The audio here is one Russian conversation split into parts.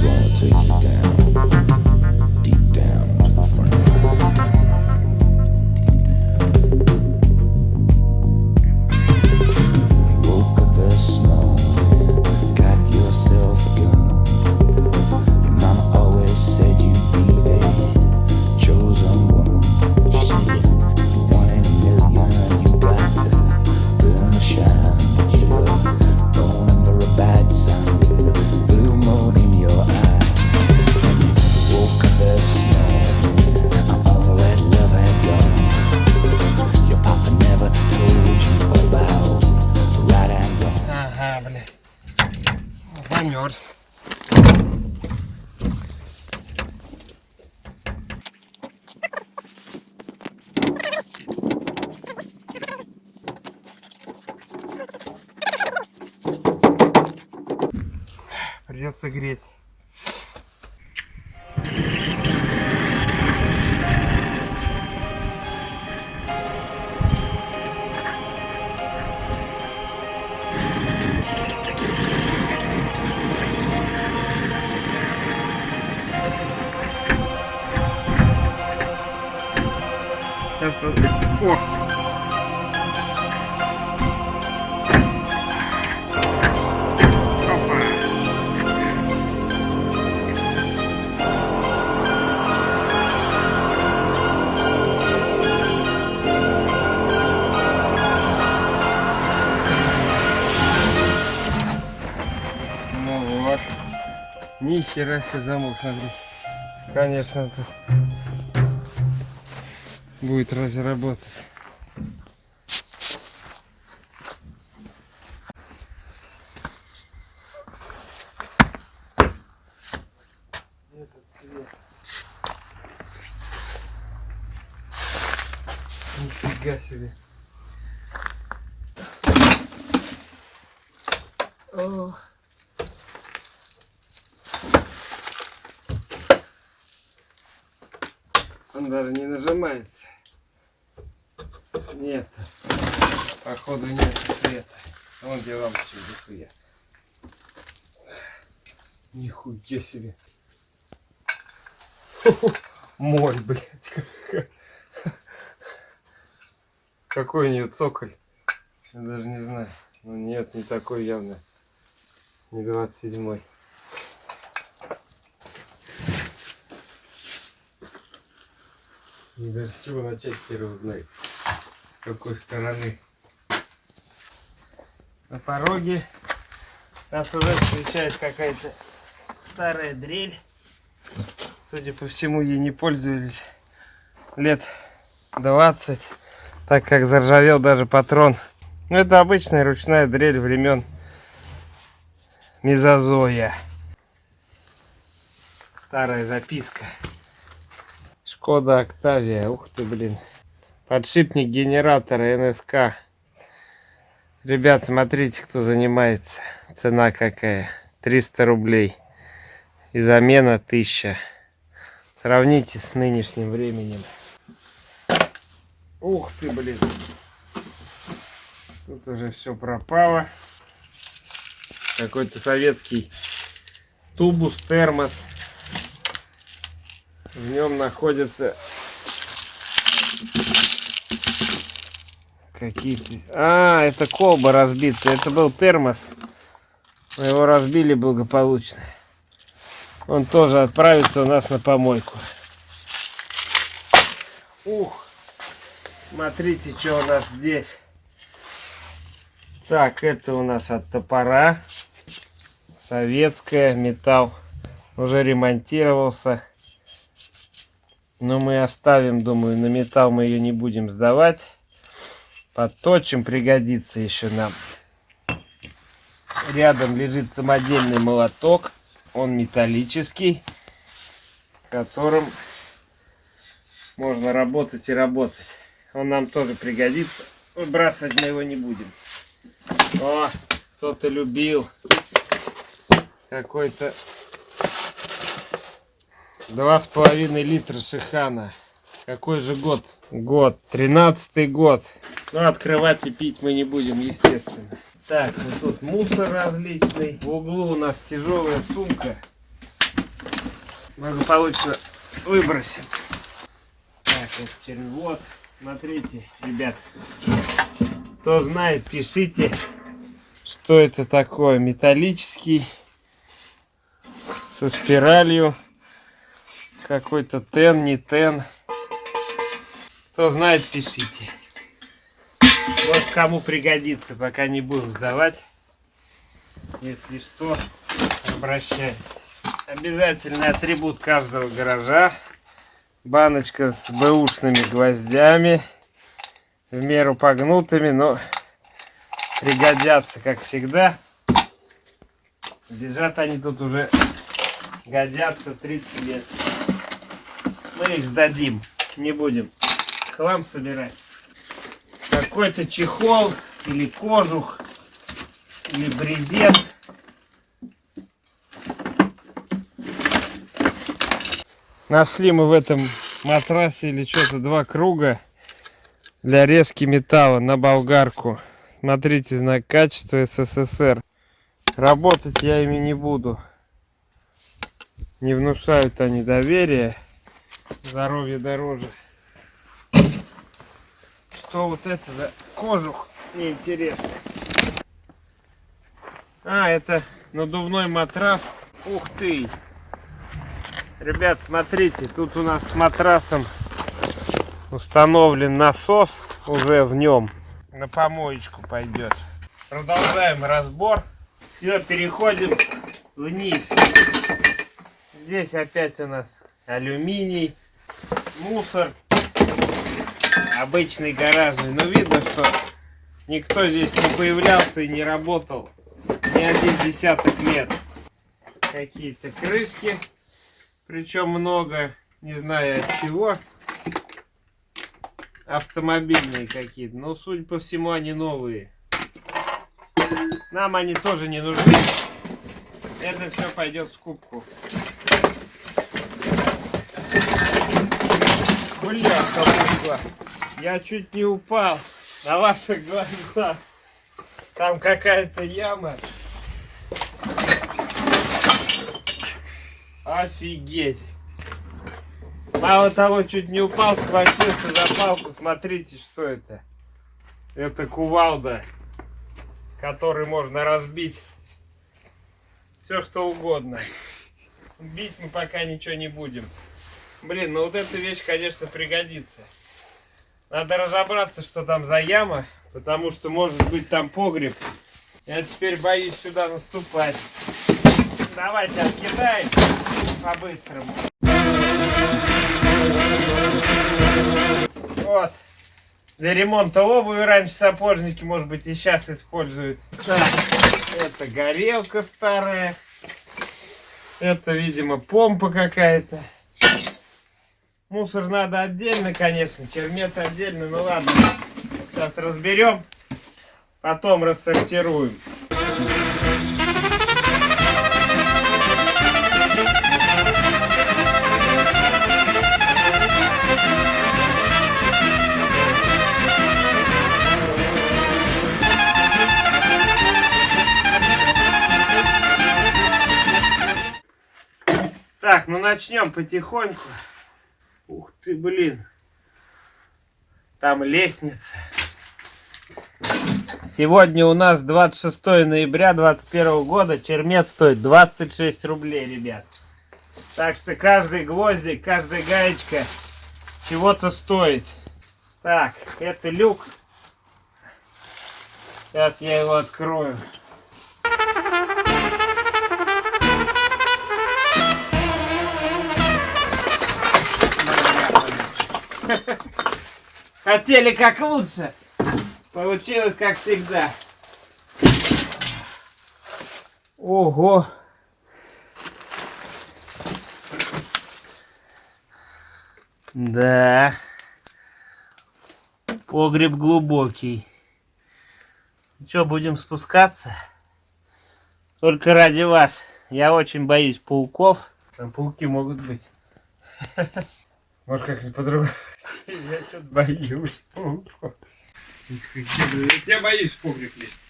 Gonna take you down, deep down to the front line. You woke up this morning, got yourself a gun. Your mama always said you'd be the chosen one. She said you're one in a million, you got to burn the shine. But you were born under a bad sign with a blue moon in your eye. And you woke up this morning, all that love had gone. Your papa never told you about right and wrong. Ага, блядь. Замерз. Придется греть. Сейчас посмотрим. О! Опа! Ну вот. Ни хера себе замок, смотри. Конечно, тут будет разработать. Нифига себе. О. Он даже не нажимается. Нет. Походу нет света. Вон где лампочка, нихуя. Нихуя себе. Мой, блядь. Какой у нее цоколь? Я даже не знаю. Ну нет, не такой явно. Не 27-й. И даже с чего начать, хер его знает. С какой стороны. На пороге нас уже встречает какая-то старая дрель. Судя по всему, ей не пользовались лет 20, так как заржавел даже патрон. Ну, это обычная ручная дрель времен мезозоя. Старая записка. Шкода Октавия. Ух ты, блин. Подшипник генератора НСК. Ребят, смотрите, кто занимается. Цена какая. 300 рублей. И замена 1000. Сравните с нынешним временем. Ух ты, блин. Тут уже все пропало. Какой-то советский тубус, термос. В нем находятся какие-то... А, это колба разбитая. Это был термос. Мы его разбили благополучно. Он тоже отправится у нас на помойку. Ух! Смотрите, что у нас здесь. Так, это у нас от топора. Советская, металл. Уже ремонтировался. Но мы оставим, думаю, на металл мы ее не будем сдавать. Подточим, пригодится еще нам. Рядом лежит самодельный молоток. Он металлический, которым можно работать и работать. Он нам тоже пригодится. Выбрасывать мы его не будем. О, кто-то любил какой-то 2,5 литра Шихана. Какой же год? Год. 13-й год. Ну, открывать и пить мы не будем, естественно. Так, вот тут мусор различный. В углу у нас тяжелая сумка. Благополучно выбросим. Так, вот теперь вот. Смотрите, ребят. Кто знает, пишите, что это такое. Металлический. Со спиралью. Какой-то тен, не тен. Кто знает, пишите. Вот кому пригодится, пока не будем сдавать. Если что, обращайтесь. Обязательный атрибут каждого гаража. Баночка с бэушными гвоздями. В меру погнутыми, но пригодятся, как всегда. Лежат они тут уже, годятся 30 лет. Мы их сдадим, не будем хлам собирать. Какой-то чехол или кожух или брезент. Нашли мы в этом матрасе или что-то 2 круга для резки металла на болгарку. Смотрите, знак качества СССР. Работать я ими не буду. Не внушают они доверия. Здоровье дороже. Что вот это за кожух? Мне интересно. А, это надувной матрас. Ух ты! Ребят, смотрите, тут у нас с матрасом установлен насос. Уже в нем на помоечку пойдет. Продолжаем разбор. Все, переходим вниз. Здесь опять у нас алюминий, мусор. Обычный гаражный. Но видно, что никто здесь не появлялся и не работал ни один десяток лет. Какие-то крышки. Причем много, не знаю от чего. Автомобильные какие-то. Но, судя по всему, они новые. Нам они тоже не нужны. Это все пойдет в скупку. Бля, я чуть не упал на ваших глазах. Там какая-то яма. Офигеть. Мало того, чуть не упал, схватился за палку. Смотрите, что это. Это кувалда, который можно разбить все что угодно. Бить мы пока ничего не будем. Блин, ну вот эта вещь, конечно, пригодится. Надо разобраться, что там за яма, потому что может быть там погреб. Я теперь боюсь сюда наступать. Давайте откидаем по-быстрому. Вот. Для ремонта обуви раньше сапожники, может быть, и сейчас используют. Так, это горелка старая. Это, видимо, помпа какая-то. Мусор надо отдельно, конечно, чермет отдельно, ну ладно. Сейчас разберем, потом рассортируем. Так, ну начнем потихоньку. Ух ты, блин. Там лестница. Сегодня у нас 26 ноября 2021 года. Чермет стоит 26 рублей, ребят. Так что каждый гвоздик, каждая гаечка чего-то стоит. Так, это люк. Сейчас я его открою. Хотели как лучше. Получилось как всегда. Ого. Да. Погреб глубокий. Что, будем спускаться? Только ради вас. Я очень боюсь пауков. Там пауки могут быть. Может, как-нибудь по-другому. Я что-то боюсь пауков. Я тебя боюсь в погреб лезть.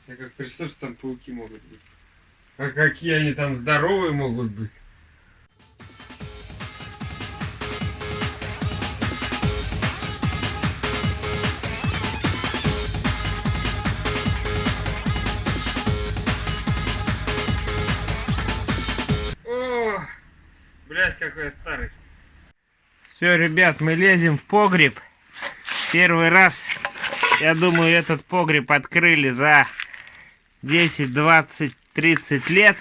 Я как представь, что там пауки могут быть. А какие они там здоровые могут быть. О, блядь, какой я старый. Все, ребят, мы лезем в погреб. Первый раз, я думаю, этот погреб открыли за 10, 20, 30 лет.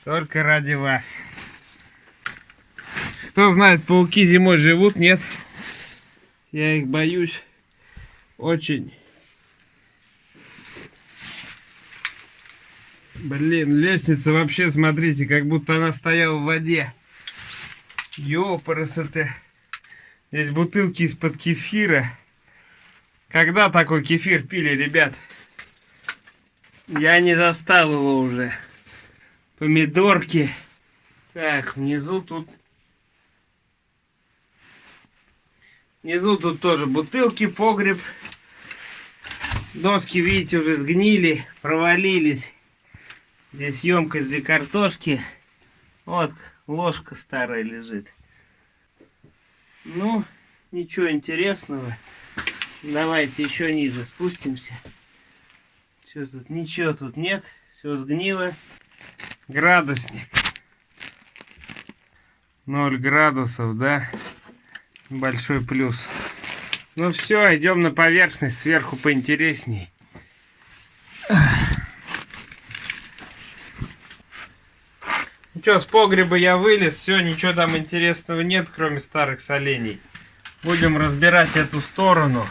Только ради вас. Кто знает, пауки зимой живут, нет? Я их боюсь очень. Блин, лестница вообще, смотрите, как будто она стояла в воде. Ёпарасоте. Здесь бутылки из-под кефира. Когда такой кефир пили, ребят? Я не застал его уже. Помидорки. Так, внизу тут... Внизу тут тоже бутылки, погреб. Доски, видите, уже сгнили, провалились. Здесь емкость для картошки. Вот, ложка старая лежит. Ну, ничего интересного. Давайте еще ниже спустимся. Все тут, ничего тут нет. Все сгнило. Градусник. 0 градусов, да? Большой плюс. Ну все, идем на поверхность. Сверху поинтересней. Ну что, с погреба я вылез. Все, ничего там интересного нет, кроме старых солений. Будем разбирать эту сторону.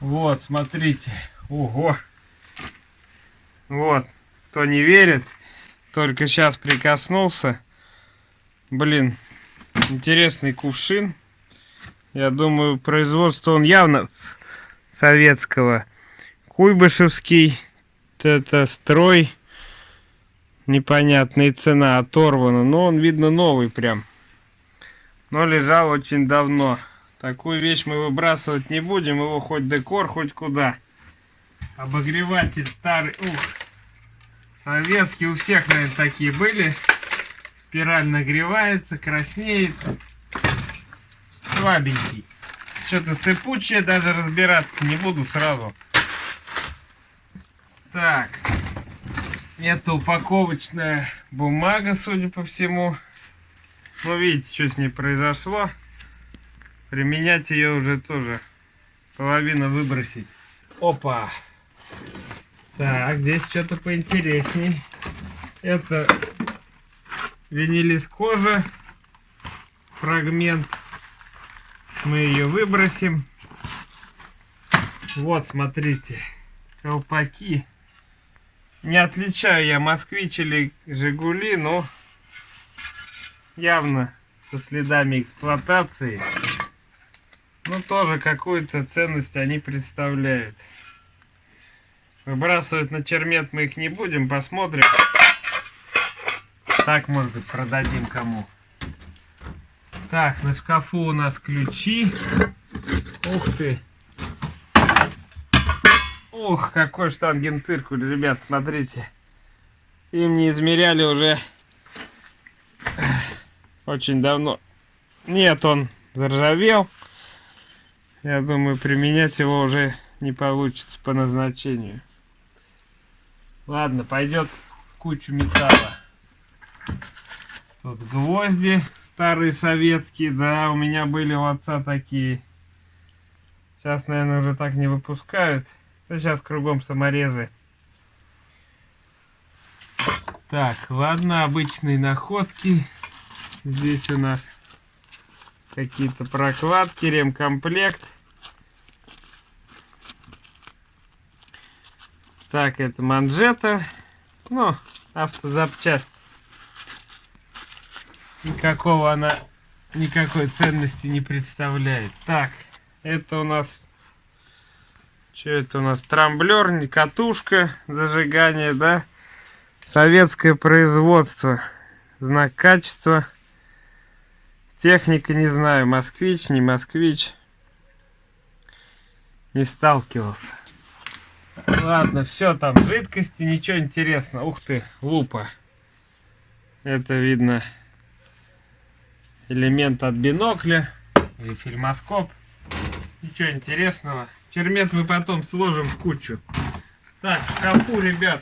Вот, смотрите. Ого. Вот. Кто не верит, только сейчас прикоснулся. Блин, интересный кувшин. Я думаю, производство он явно советского. Куйбышевский. Это строй. Непонятная цена, оторвана. Но он, видно, новый прям. Но лежал очень давно. Такую вещь мы выбрасывать не будем. Его хоть декор, хоть куда. Обогреватель старый. Ух. Советские у всех, наверное, такие были. Спираль нагревается, краснеет. Слабенький. Что-то сыпучее, даже разбираться не буду сразу. Так. Это упаковочная бумага, судя по всему. Ну, видите, что с ней произошло. Применять ее уже тоже половину выбросить. Опа! Так, здесь что-то поинтересней. Это винилискоза. Фрагмент. Мы ее выбросим. Вот, смотрите. Колпаки. Не отличаю я Москвич или Жигули, но явно со следами эксплуатации. Но тоже какую-то ценность они представляют. Выбрасывать на чермет мы их не будем, посмотрим. Так, может быть, продадим кому. Так, на шкафу у нас ключи. Ух ты. Ух, какой штангенциркуль, ребят, смотрите. Им не измеряли уже очень давно. Нет, он заржавел. Я думаю, применять его уже не получится по назначению. Ладно, пойдет в кучу металла. Тут гвозди старые советские, да, у меня были у отца такие. Сейчас, наверное, уже так не выпускают. Да сейчас кругом саморезы. Так, ладно, обычные находки. Здесь у нас какие-то прокладки, ремкомплект. Так, это манжета. Ну, автозапчасть. Никакого она, никакой ценности не представляет. Так, это у нас Что это у нас? Трамблер, не катушка, зажигание, да? Советское производство. Знак качества. Техника, не знаю, москвич, не москвич. Не сталкивался. Ладно, все там, жидкости, ничего интересного. Ух ты, лупа. Это видно элемент от бинокля или фильмоскоп. Ничего интересного. Чермет мы потом сложим в кучу. Так, в шкафу, ребят.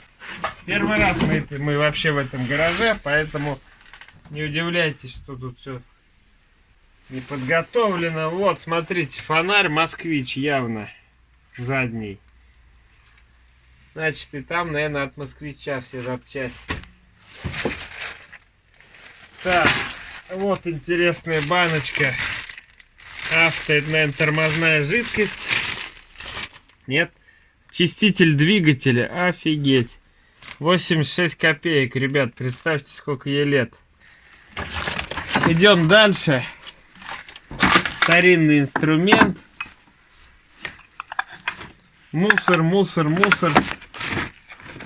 Первый раз мы вообще в этом гараже, поэтому не удивляйтесь, что тут все не подготовлено. Вот, смотрите, фонарь москвич явно задний. Значит, и там, наверное, от москвича все запчасти. Так, вот интересная баночка. Авто, это, наверное, тормозная жидкость. Нет? Чиститель двигателя. Офигеть. 86 копеек, ребят. Представьте, сколько ей лет. Идем дальше. Старинный инструмент. Мусор, мусор, мусор.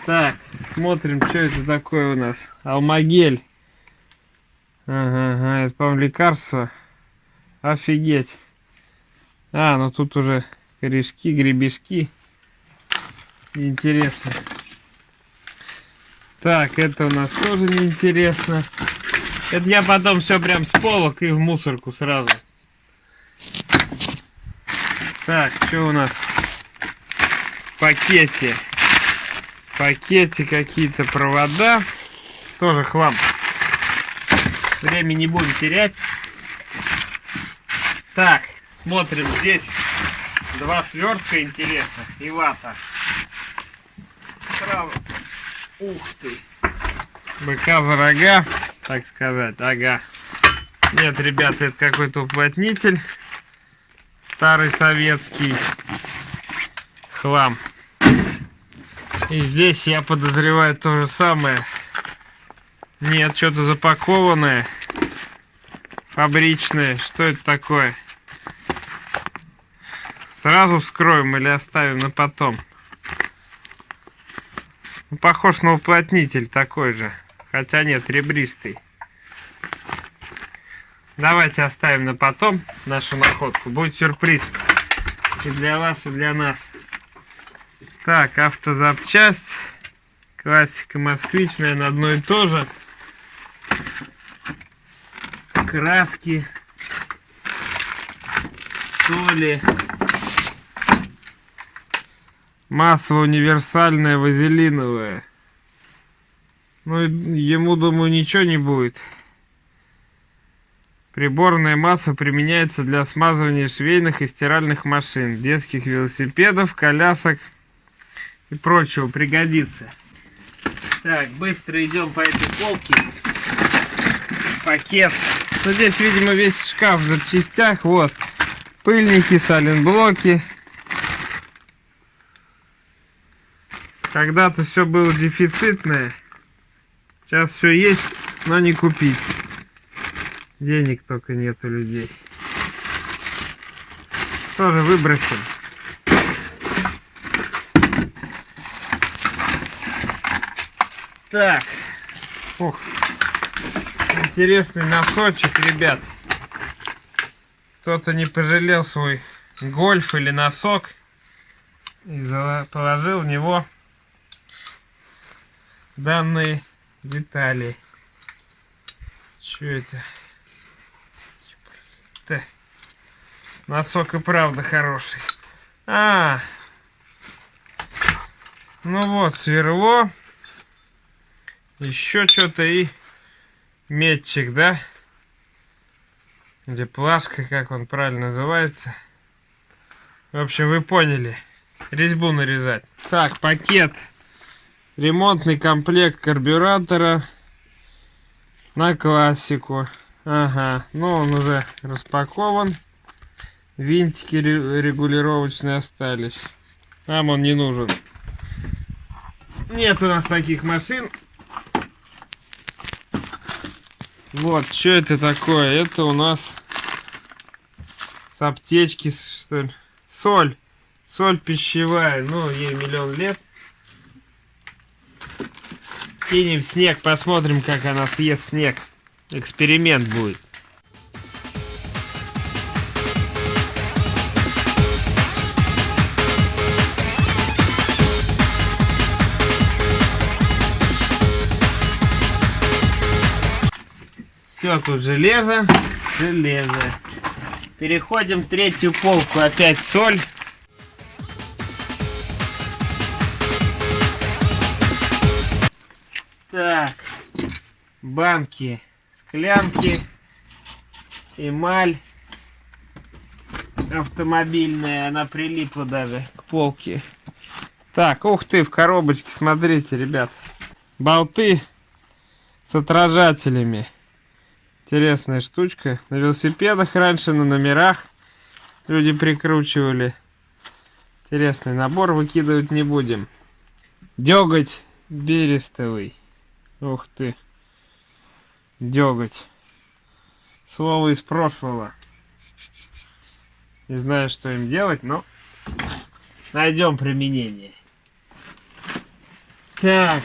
Так, смотрим, что это такое у нас. Алмагель. Ага, это, по-моему, лекарство. Офигеть. А, ну тут уже корешки, гребешки. Интересно. Так, это у нас тоже неинтересно. Это я потом все прям с полок и в мусорку сразу. Так, что у нас в пакете? В пакете какие-то провода. Тоже хлам. Время не будем терять. Так, смотрим, здесь два свертка интересных и вата. Сразу. Ух ты. Быка за рога, так сказать. Ага. Нет, ребята, это какой-то уплотнитель. Старый советский хлам. И здесь я подозреваю то же самое. Нет, что-то запакованное. Фабричное. Что это такое? Сразу вскроем или оставим на потом? Ну, похож на уплотнитель такой же. Хотя нет, ребристый. Давайте оставим на потом нашу находку. Будет сюрприз. И для вас, и для нас. Так, автозапчасть. Классика москвич, наверное, одно и то же. Краски. Соли. Масло универсальное, вазелиновое. Ну, ему, думаю, ничего не будет. Приборное масло применяется для смазывания швейных и стиральных машин, детских велосипедов, колясок и прочего. Пригодится. Так, быстро идем по этой полке. Пакет. Ну, здесь, видимо, весь шкаф в запчастях. Вот. Пыльники, сайлентблоки. Когда-то все было дефицитное. Сейчас все есть, но не купить. Денег только нет у людей. Тоже выбросим. Так. Ох. Интересный носочек, ребят. Кто-то не пожалел свой гольф или носок и положил в него данные детали. Что это? Да. Носок и правда хороший. Ну вот, сверло. Еще что-то и метчик, да? Или плашка, как он правильно называется. В общем, вы поняли. Резьбу нарезать. Так, пакет. Ремонтный комплект карбюратора на классику. Ага, ну он уже распакован. Винтики регулировочные остались. Нам он не нужен. Нет у нас таких машин. Вот, что это такое? Это у нас с аптечки, что ли? Соль. Соль пищевая, ну, ей миллион лет. Кинем в снег, посмотрим, как она съест снег. Эксперимент будет. Все, тут железо. Переходим в третью полку. Опять соль. Так. Банки, склянки, эмаль автомобильная. Она прилипла даже к полке. Так, ух ты, в коробочке, смотрите, ребят. Болты с отражателями. Интересная штучка. На велосипедах раньше, на номерах люди прикручивали. Интересный набор, выкидывать не будем. Деготь берестовый. Ух ты. Деготь. Слово из прошлого. Не знаю, что им делать, но найдем применение. Так.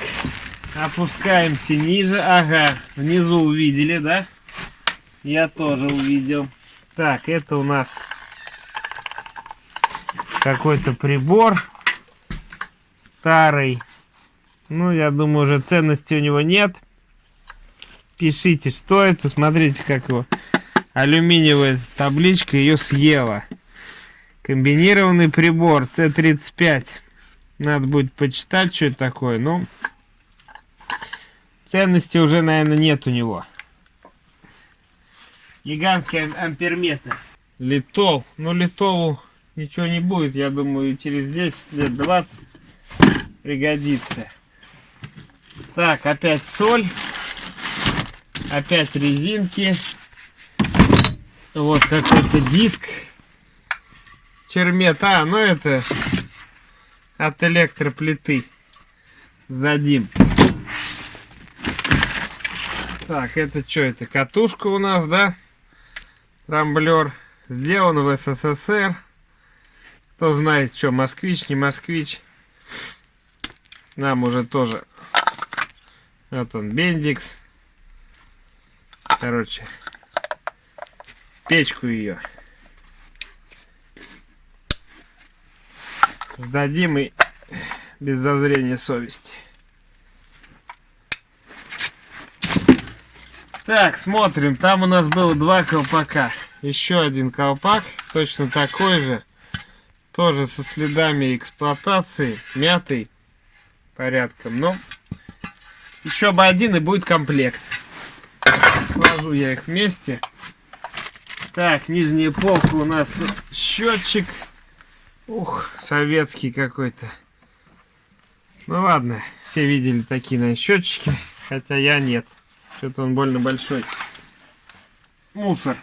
Опускаемся ниже. Ага, внизу увидели, да? Я тоже увидел. Так, это у нас какой-то прибор старый. Ну, я думаю, уже ценности у него нет. Пишите, что это. Смотрите, как его алюминиевая табличка ее съела. Комбинированный прибор C35. Надо будет почитать, что это такое. Ну, ценности уже, наверное, нет у него. Гигантский амперметр. Литол. Ну, литолу ничего не будет. Я думаю, через 10 лет, 20 пригодится. Так, опять соль. Опять резинки. Вот какой-то диск. Чермет. А, ну это от электроплиты. Сдадим. Так, это что это? Катушка у нас, да? Трамблер. Сделан в СССР. Кто знает, что, москвич, не москвич. Нам уже тоже. Вот он, бендикс. Короче, печку ее сдадим и без зазрения совести. Так, смотрим. Там у нас было 2 колпака. Еще один колпак, точно такой же. Тоже со следами эксплуатации, мятый порядком. Но еще бы один и будет комплект. Сложу я их вместе. Так, нижняя полка у нас тут счетчик. Ух, советский какой-то. Ну ладно, все видели такие, наверное, счетчики. Хотя я нет. Что-то он больно большой. Мусор.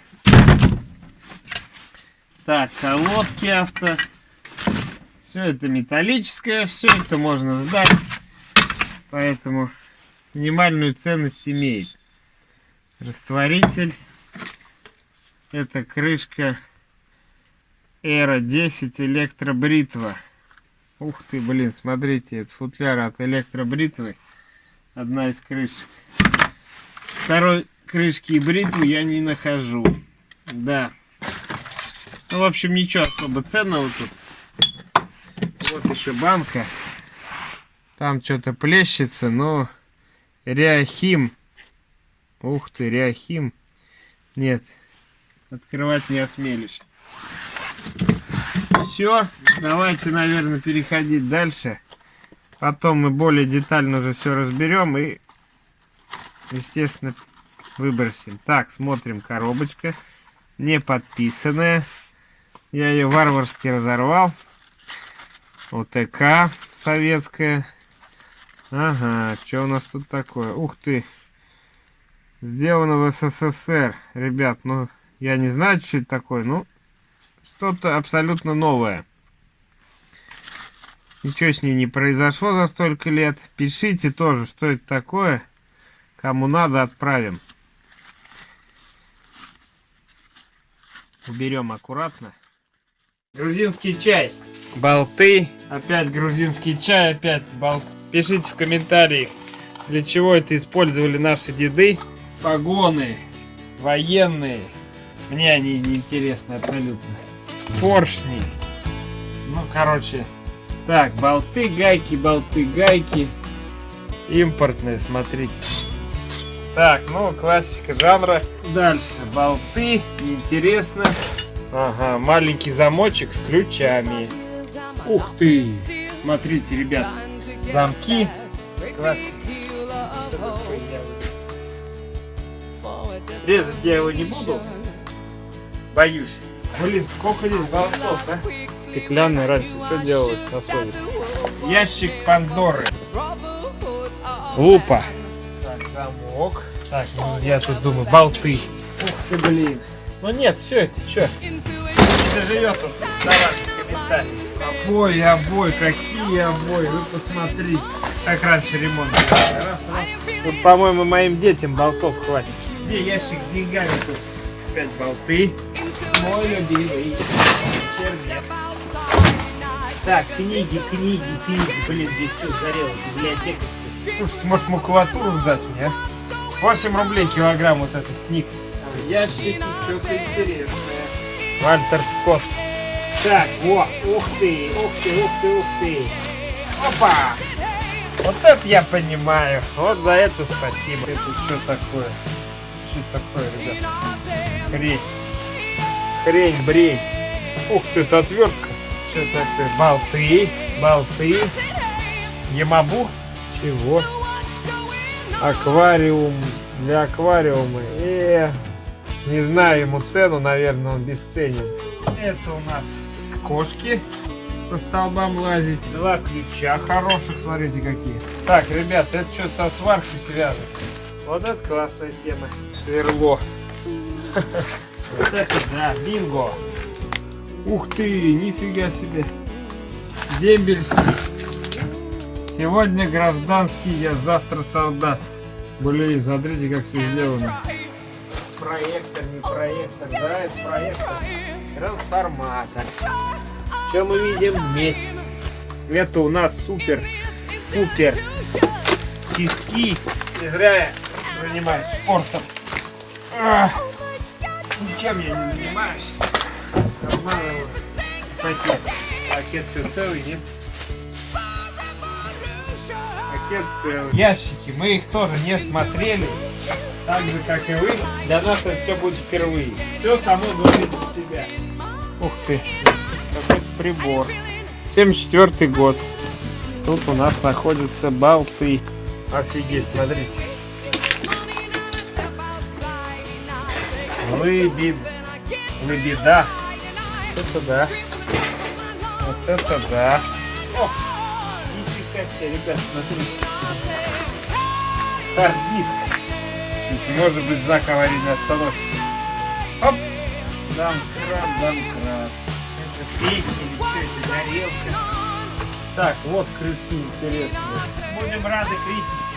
Так, колодки авто. Все это металлическое, все это можно сдать. Поэтому минимальную ценность имеет. Растворитель. Это крышка Эра 10 электробритва. Ух ты, блин, смотрите, это футляр от электробритвы. Одна из крышек. Второй крышки и бритвы я не нахожу. Да. Ну, в общем, ничего особо ценного тут. Вот еще банка. Там что-то плещется, но Реахим. Ух ты, Реахим. Нет, открывать не осмелюсь. Все, давайте, наверное, переходить дальше. Потом мы более детально уже все разберем и, естественно, выбросим. Так, смотрим, коробочка. Не подписанная. Я ее варварски разорвал. ОТК советская. Ага, что у нас тут такое? Ух ты. Сделано в СССР. Ребят, ну, я не знаю, что это такое. Ну, что-то абсолютно новое. Ничего с ней не произошло за столько лет. Пишите тоже, что это такое. Кому надо, отправим. Уберем аккуратно. Грузинский чай. болты. Опять грузинский чай, опять болт. Пишите в комментариях, для чего это использовали наши деды. Погоны военные. Мне они не интересны абсолютно. Поршни. Ну, короче. Так, болты, гайки. Импортные, смотрите. Так, ну, классика жанра. Дальше болты. Неинтересно. Ага, маленький замочек с ключами. Ух ты! Смотрите, ребят. Замки. Классика. Резать я его не буду. Боюсь. Блин, сколько здесь болтов, а? Стеклянный раньше все делалось на совесть. Ящик Пандоры. Лупа. Так, замок. Так, ну, я тут думаю, болты. Ух ты, блин. Ну нет, все это, что? Не доживет тут до ваших комментариев. Обои, какие обои, вы посмотрите. Как раньше ремонт делали. Раз. Тут, по-моему, моим детям болтов хватит. Где ящик с деньгами тут? Опять болты. Мой любимый. Червяк. Так, книги. Блин, здесь все сгорело. Библиотека. Слушайте, может макулатуру сдать мне, а? 8 рублей килограмм вот этих книг. Ящики, что-то интересное. Вальтер Скотт. Так, вот, ух ты. Опа! Вот это я понимаю. Вот за это спасибо. Это что такое? Что такое, ребят? Хрень. Ух ты, это отвертка. Что такое? Болты. Ямабу. Чего? Аквариум. Для аквариума. Не знаю ему цену, наверное, он бесценен. Это у нас кошки по столбам лазить. 2 ключа хороших, смотрите какие. Так, ребят, это что-то со сваркой связано. Вот это классная тема. Сверло. Вот это да, бинго. Ух ты, нифига себе. Дембельский. Сегодня гражданский, я завтра солдат. Блин, смотрите, как все сделано. Проектор, не проектор, да, это проектор. Трансформатор. Что мы видим? Медь. Это у нас супер тиски. Не зря я занимаюсь спортом. Ничем я не занимаюсь. Обманываю. Пакет все целый, нет? Пакет целый. Ящики, мы их тоже не смотрели. Так же, как и вы. Для нас это все будет впервые. Все само говорит за себя. Ух ты, какой-то прибор. 74-й год. Тут у нас находятся болты. Офигеть, смотрите. Лебеда. Это да. Вот это да. О, нифига себе, ребят, смотрите. Хард-диск. Может быть знак аварийной остановки. Оп! Домкрат. Это печь или что это, горелка. Так, вот крюки интересные. Будем рады критике.